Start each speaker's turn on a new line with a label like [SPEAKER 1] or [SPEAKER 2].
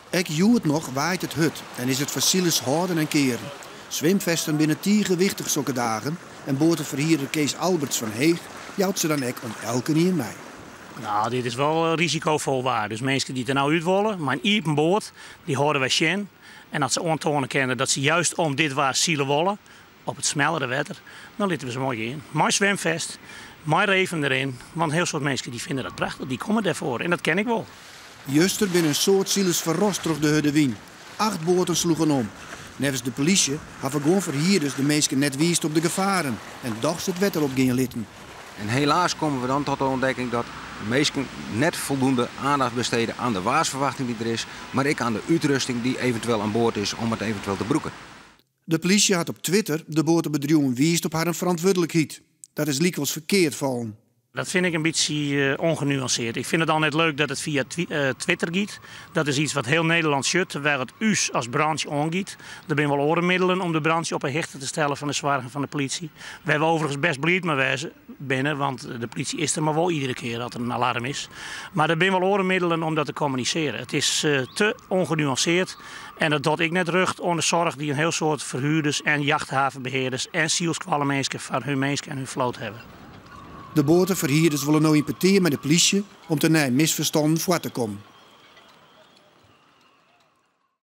[SPEAKER 1] Ek joert nog waait het hut en is het fossiele houden en keren. Zwemvesten binnen 10 gewichtig zulke dagen en botenverhierder Kees Alberts van Heeg jouwt ze dan ek om elke 1 mei.
[SPEAKER 2] Nou, dit is wel risicovol waar. Dus mensen die er nou uit willen, maar een iepen boot, die horen wij zien. En als ze aantonen kennen dat ze juist om dit waar zielen willen, op het smellere water, dan laten we ze mooi in. Mooi zwemvest, mooi reven erin. Want heel soort mensen die vinden dat prachtig, die komen daarvoor. En dat ken ik wel.
[SPEAKER 1] Juster binnen een soort zielers verrost terug de Hudde Wien. 8 boten sloegen om. Nevens de politie hebben gewoon verhierders de mensen net wiest op de gevaren. En doch het wetter op gaan litten.
[SPEAKER 3] En helaas komen we dan tot de ontdekking dat mensen net voldoende aandacht besteden aan de waarsverwachting die er is, maar ook aan de uitrusting die eventueel aan boord is om het eventueel te broeken.
[SPEAKER 1] De politie had op Twitter de botenbedrijven wiest op haar verantwoordelijkheid. Dat is likwijls verkeerd vallen.
[SPEAKER 2] Dat vind ik een beetje ongenuanceerd. Ik vind het al net leuk dat het via Twitter gaat. Dat is iets wat heel Nederland shut, waar het us als branche aangaat. Er zijn wel orenmiddelen om de branche op een hechte te stellen van de zwaargen van de politie. We hebben overigens best blij met wijze binnen, want de politie is er maar wel iedere keer dat er een alarm is. Maar er zijn wel orenmiddelen om dat te communiceren. Het is te ongenuanceerd en dat doet ik net rug onder zorg die een heel soort verhuurders en jachthavenbeheerders en zielskwallenmensen van hun mensen en hun vloot hebben.
[SPEAKER 1] De botenverhierders willen nu impeteren met de politie om te misverstanden voor te komen.